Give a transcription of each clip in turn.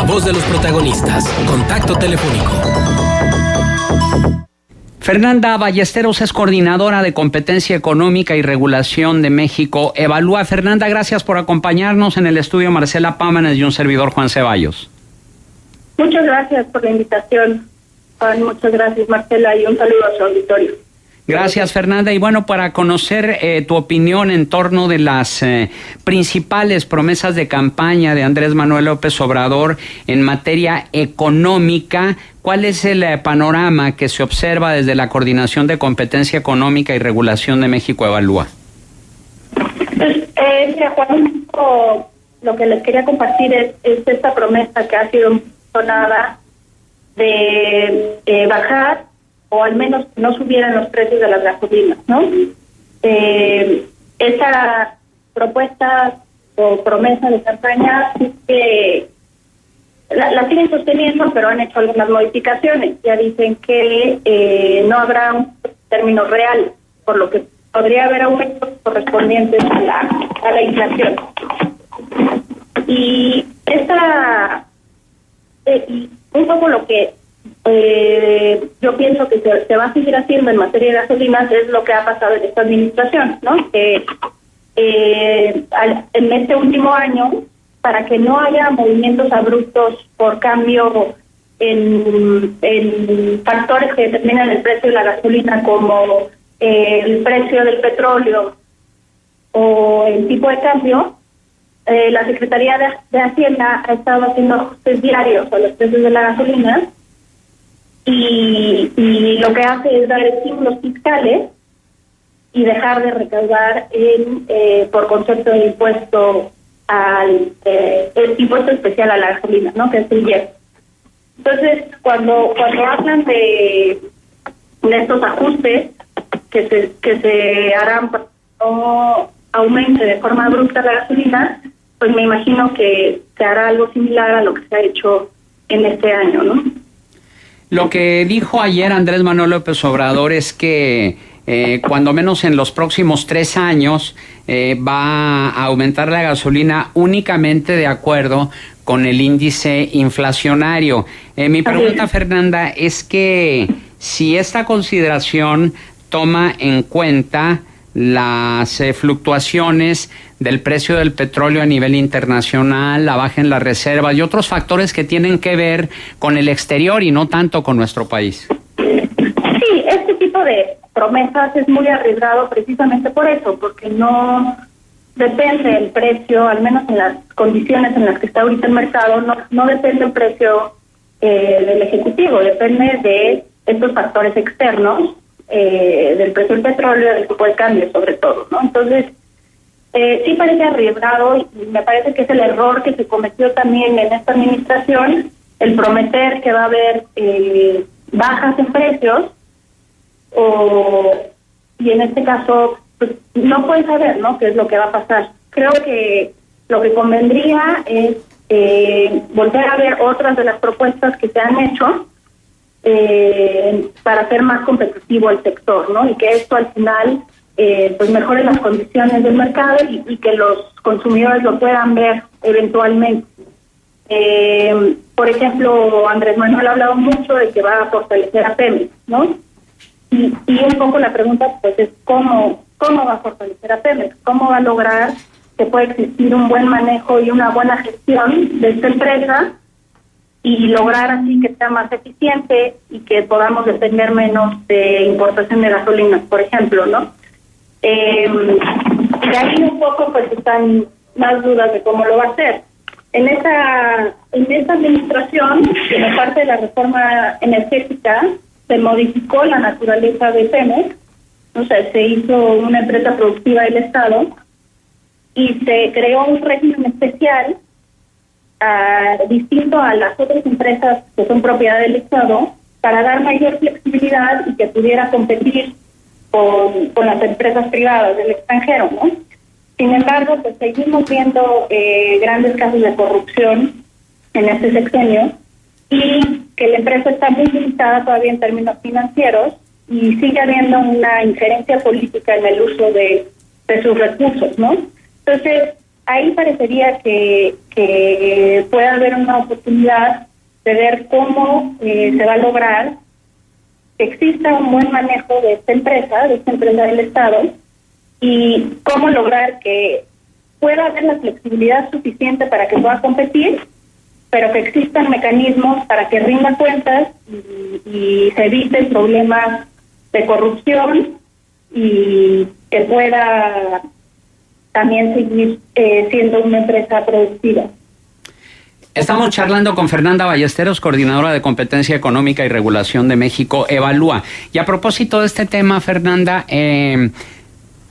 voz de los protagonistas. Contacto telefónico. Fernanda Ballesteros es coordinadora de Competencia Económica y Regulación de México Evalúa. Fernanda, gracias por acompañarnos en el estudio. Marcela Pámanes y un servidor, Juan Ceballos. Muchas gracias por la invitación, Juan. Muchas gracias, Marcela, y un saludo a su auditorio. Gracias, Fernanda. Y bueno, para conocer tu opinión en torno de las principales promesas de campaña de Andrés Manuel López Obrador en materia económica, ¿cuál es el panorama que se observa desde la Coordinación de Competencia Económica y Regulación de México Evalúa? Pues, mira, Juan, lo que les quería compartir es esta promesa que ha sido sonada de bajar, o al menos que no subieran los precios de las gasolinas, ¿no? Esa propuesta o promesa de campaña que la siguen sosteniendo, pero han hecho algunas modificaciones. Ya dicen que no habrá un término real, por lo que podría haber aumentos correspondientes a la inflación. Y un poco lo que yo pienso que se va a seguir haciendo en materia de gasolinas es lo que ha pasado en esta administración, ¿no? Que en este último año, para que no haya movimientos abruptos por cambio en factores que determinan el precio de la gasolina, como el precio del petróleo o el tipo de cambio, la Secretaría de Hacienda ha estado haciendo ajustes diarios a los precios de la gasolina y lo que hace es dar estímulos fiscales y dejar de recaudar por concepto de impuesto el impuesto especial a la gasolina, ¿no? Que es el IEPS. Entonces, cuando hablan de estos ajustes que se harán para que no aumente de forma abrupta la gasolina, pues me imagino que se hará algo similar a lo que se ha hecho en este año, ¿no? Lo que dijo ayer Andrés Manuel López Obrador es que cuando menos en los próximos 3 años va a aumentar la gasolina únicamente de acuerdo con el índice inflacionario. Mi pregunta, Fernanda, es que si esta consideración toma en cuenta las fluctuaciones del precio del petróleo a nivel internacional, la baja en las reservas y otros factores que tienen que ver con el exterior y no tanto con nuestro país. Sí, este tipo de promesas es muy arriesgado precisamente por eso, porque no depende el precio, al menos en las condiciones en las que está ahorita el mercado, no depende el precio del Ejecutivo, depende de estos factores externos, del precio del petróleo, del tipo de cambio sobre todo, ¿no? Entonces, sí parece arriesgado y me parece que es el error que se cometió también en esta administración, el prometer que va a haber bajas en precios, y en este caso pues, no pueden saber, ¿no?, qué es lo que va a pasar. Creo que lo que convendría es volver a ver otras de las propuestas que se han hecho para hacer más competitivo el sector, ¿no? Y que esto al final pues mejore las condiciones del mercado y que los consumidores lo puedan ver eventualmente. Por ejemplo, Andrés Manuel ha hablado mucho de que va a fortalecer a Pemex, ¿no? Y un poco la pregunta pues es cómo va a fortalecer a Pemex, cómo va a lograr que pueda existir un buen manejo y una buena gestión de esta empresa y lograr así que sea más eficiente y que podamos depender menos de importación de gasolinas, por ejemplo, ¿no? De ahí un poco pues están más dudas de cómo lo va a hacer. En esta administración, en parte de la reforma energética, se modificó la naturaleza de Pemex, o sea, se hizo una empresa productiva del Estado y se creó un régimen especial distinto a las otras empresas que son propiedad del Estado para dar mayor flexibilidad y que pudiera competir con las empresas privadas del extranjero, ¿no? Sin embargo, pues seguimos viendo grandes casos de corrupción en este sexenio y que la empresa está muy limitada todavía en términos financieros y sigue habiendo una injerencia política en el uso de sus recursos, ¿no? Entonces, ahí parecería que puede haber una oportunidad de ver cómo se va a lograr que exista un buen manejo de esta empresa del Estado, y cómo lograr que pueda haber la flexibilidad suficiente para que pueda competir, pero que existan mecanismos para que rinda cuentas y se eviten problemas de corrupción, y que pueda también seguir siendo una empresa productiva. Estamos charlando con Fernanda Ballesteros, coordinadora de Competencia Económica y Regulación de México, Evalúa. Y a propósito de este tema, Fernanda,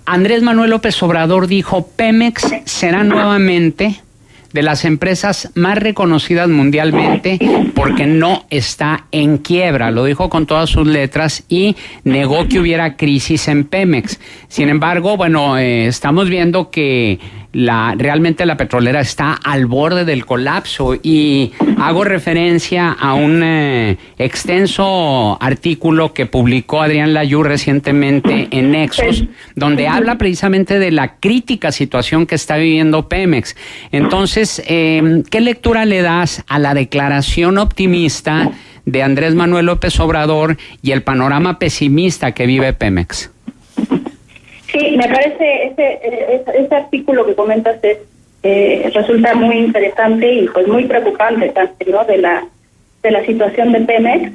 Andrés Manuel López Obrador dijo: Pemex será nuevamente de las empresas más reconocidas mundialmente porque no está en quiebra. Lo dijo con todas sus letras y negó que hubiera crisis en Pemex. Sin embargo, bueno, estamos viendo que realmente la petrolera está al borde del colapso, y hago referencia a un extenso artículo que publicó Adrián Layú recientemente en Nexos, donde habla precisamente de la crítica situación que está viviendo Pemex. Entonces, ¿qué lectura le das a la declaración optimista de Andrés Manuel López Obrador y el panorama pesimista que vive Pemex? Sí, me parece ese artículo que comentas resulta muy interesante y pues muy preocupante también, ¿no? de la situación de Pemex.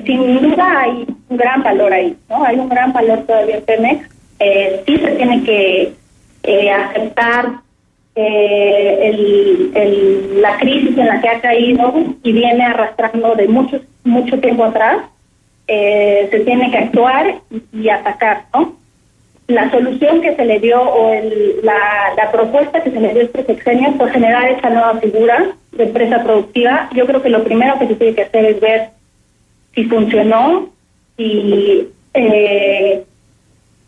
Sin duda hay un gran valor ahí, ¿no? Hay un gran valor todavía en Pemex. Sí se tiene que aceptar la crisis en la que ha caído y viene arrastrando de mucho tiempo atrás. Se tiene que actuar y atacar, ¿no? La solución que se le dio o la propuesta que se le dio este sexenio por generar esta nueva figura de empresa productiva, yo creo que lo primero que se tiene que hacer es ver si funcionó y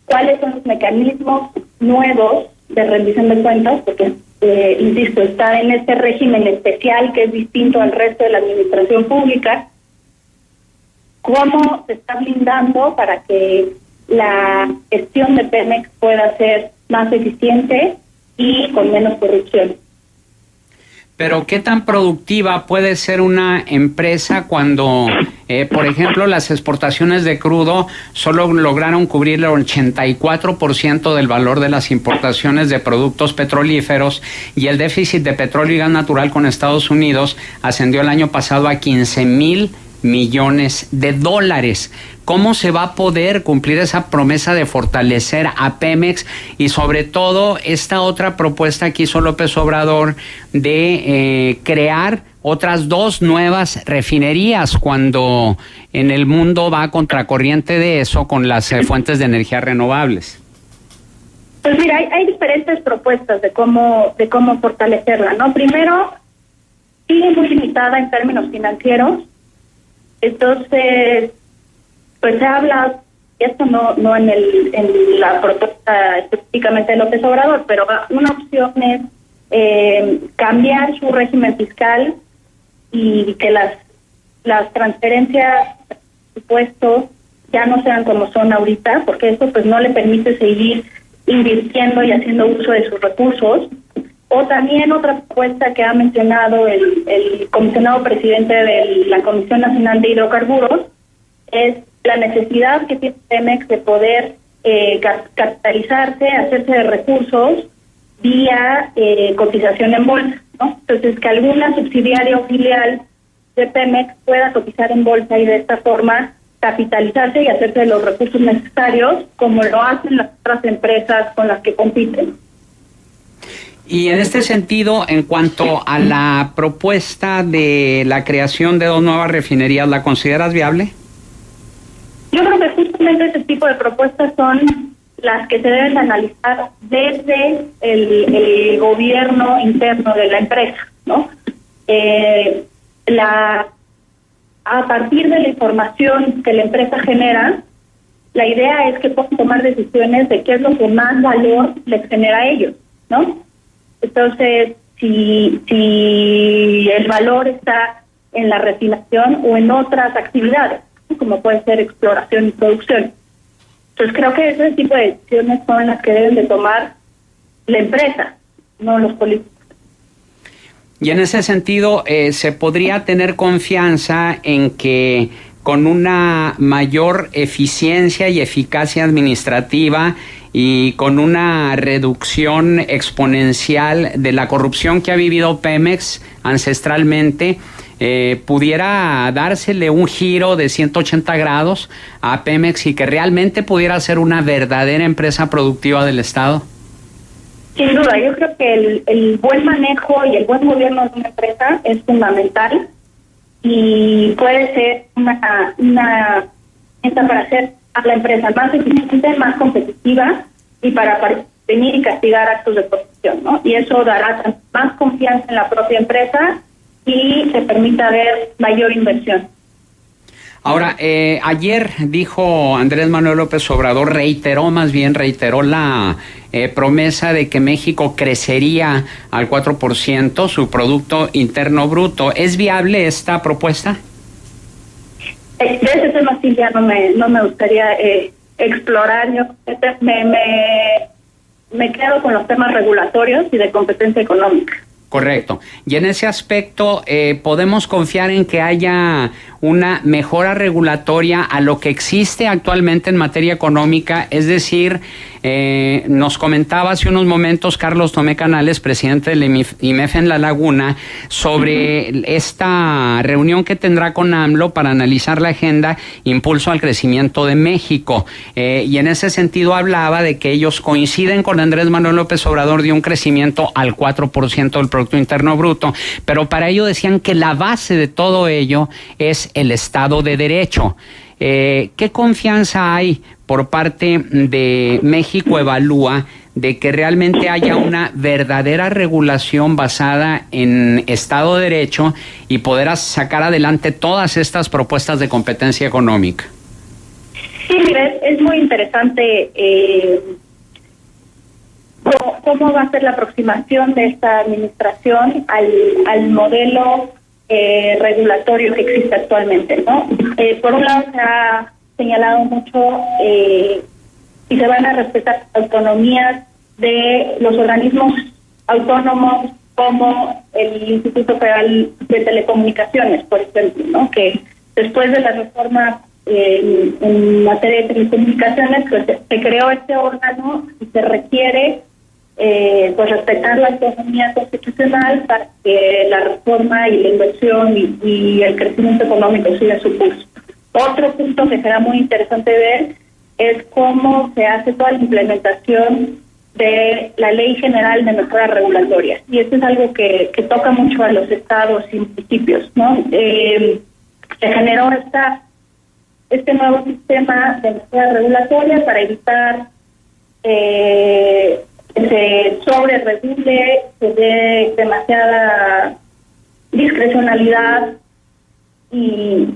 cuáles son los mecanismos nuevos de rendición de cuentas, porque, insisto, está en este régimen especial que es distinto al resto de la administración pública. ¿Cómo se está blindando para que la gestión de Pemex pueda ser más eficiente y con menos corrupción? Pero ¿qué tan productiva puede ser una empresa cuando, por ejemplo, las exportaciones de crudo solo lograron cubrir el 84% del valor de las importaciones de productos petrolíferos, y el déficit de petróleo y gas natural con Estados Unidos ascendió el año pasado a 15,000 millones de dólares? ¿Cómo se va a poder cumplir esa promesa de fortalecer a Pemex y sobre todo esta otra propuesta que hizo López Obrador de crear otras 2 nuevas refinerías, cuando en el mundo va a contracorriente de eso con las fuentes de energía renovables? Pues mira, hay diferentes propuestas de cómo fortalecerla, ¿no? Primero, sigue muy limitada en términos financieros. Entonces, pues se habla, esto no en la propuesta específicamente de López Obrador, pero una opción es cambiar su régimen fiscal y que las transferencias de presupuesto ya no sean como son ahorita, porque eso pues no le permite seguir invirtiendo y haciendo uso de sus recursos. O también otra propuesta que ha mencionado el comisionado presidente de la Comisión Nacional de Hidrocarburos es la necesidad que tiene Pemex de poder capitalizarse, hacerse de recursos vía cotización en bolsa, ¿no? Entonces, que alguna subsidiaria o filial de Pemex pueda cotizar en bolsa y de esta forma capitalizarse y hacerse de los recursos necesarios, como lo hacen las otras empresas con las que compiten. Y en este sentido, en cuanto a la propuesta de la creación de 2 nuevas refinerías, ¿la consideras viable? Yo creo que justamente ese tipo de propuestas son las que se deben analizar desde el gobierno interno de la empresa, ¿no? A partir de la información que la empresa genera, la idea es que puedan tomar decisiones de qué es lo que más valor les genera a ellos, ¿no? Entonces, si el valor está en la refinación o en otras actividades, ¿no? Como puede ser exploración y producción. Entonces, creo que ese tipo de decisiones son las que deben de tomar la empresa. no los políticos. Y en ese sentido, ¿se podría tener confianza en que con una mayor eficiencia y eficacia administrativa y con una reducción exponencial de la corrupción que ha vivido Pemex ancestralmente, pudiera dársele un giro de 180 grados a Pemex y que realmente pudiera ser una verdadera empresa productiva del Estado? Sin duda, yo creo que el buen manejo y el buen gobierno de una empresa es fundamental y puede ser una herramienta para hacer a la empresa más eficiente, más competitiva y para prevenir y castigar actos de corrupción, ¿no? Y eso dará más confianza en la propia empresa y se permita ver mayor inversión. Ahora, ayer dijo Andrés Manuel López Obrador, reiteró la promesa de que México crecería al 4% su Producto Interno Bruto. ¿Es viable esta propuesta? De ese tema sí ya no me gustaría explorar. Yo me quedo con los temas regulatorios y de competencia económica. Correcto. Y en ese aspecto, ¿podemos confiar en que haya una mejora regulatoria a lo que existe actualmente en materia económica? Es decir, nos comentaba hace unos momentos Carlos Tomé Canales, presidente del IMEF en La Laguna, sobre esta reunión que tendrá con AMLO para analizar la agenda Impulso al Crecimiento de México. Y en ese sentido hablaba de que ellos coinciden con Andrés Manuel López Obrador de un crecimiento al 4% del Producto Interno Bruto, pero para ello decían que la base de todo ello es el Estado de Derecho. ¿Qué confianza hay por parte de México Evalúa de que realmente haya una verdadera regulación basada en Estado de Derecho y poder sacar adelante todas estas propuestas de competencia económica? Sí, mira, es muy interesante cómo va a ser la aproximación de esta administración al modelo regulatorio que existe actualmente, ¿no? Por un lado se ha señalado mucho y se van a respetar las autonomías de los organismos autónomos como el Instituto Federal de Telecomunicaciones, por ejemplo, ¿no? Que después de la reforma en materia de telecomunicaciones, pues se creó este órgano y se requiere pues respetar la autonomía constitucional para que la reforma y la inversión y el crecimiento económico siga su curso. Otro punto que será muy interesante ver es cómo se hace toda la implementación de la Ley General de Mejoras Regulatorias. Y esto es algo que toca mucho a los estados y municipios, ¿no? Se generó este nuevo sistema de mejoras regulatorias para evitar que se sobre-regule, se dé demasiada discrecionalidad y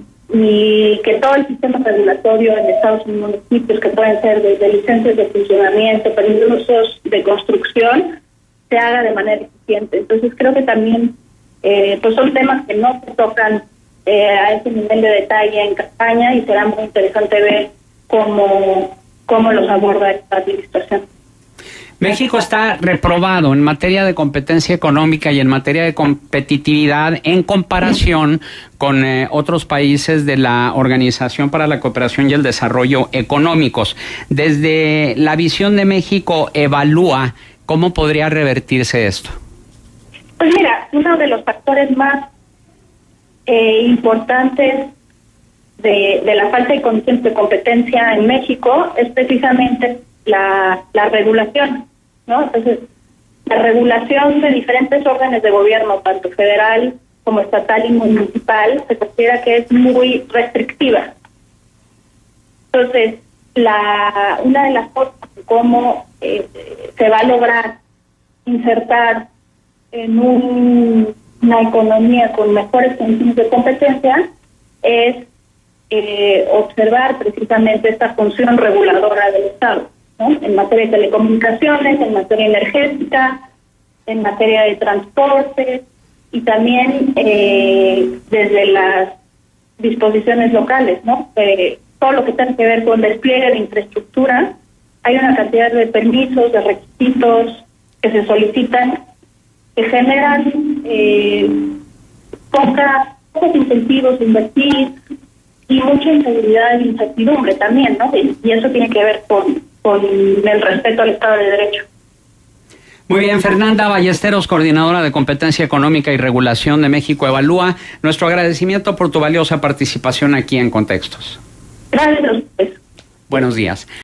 que todo el sistema regulatorio en estados y municipios, que pueden ser desde licencias de funcionamiento, permisos de construcción, se haga de manera eficiente. Entonces creo que también pues son temas que no se tocan a ese nivel de detalle en campaña y será muy interesante ver cómo los aborda esta administración. México está reprobado en materia de competencia económica y en materia de competitividad en comparación con otros países de la Organización para la Cooperación y el Desarrollo Económicos. Desde la visión de México, evalúa cómo podría revertirse esto. Pues mira, uno de los factores más importantes de la falta de condiciones de competencia en México es precisamente la regulación, ¿no? Entonces, la regulación de diferentes órdenes de gobierno, tanto federal como estatal y municipal, se considera que es muy restrictiva. Entonces, una de las formas de cómo se va a lograr insertar en una economía con mejores condiciones de competencia es observar precisamente esta función reguladora del Estado, ¿no? En materia de telecomunicaciones, en materia energética, en materia de transporte y también desde las disposiciones locales, ¿no? Todo lo que tiene que ver con despliegue de infraestructura, hay una cantidad de permisos, de requisitos que se solicitan que generan pocos incentivos a invertir y mucha inseguridad e incertidumbre también, ¿no? Y eso tiene que ver con el respeto al Estado de Derecho. Muy bien, Fernanda Ballesteros, coordinadora de Competencia Económica y Regulación de México Evalúa, nuestro agradecimiento por tu valiosa participación aquí en Contextos. Gracias a ustedes. Buenos días.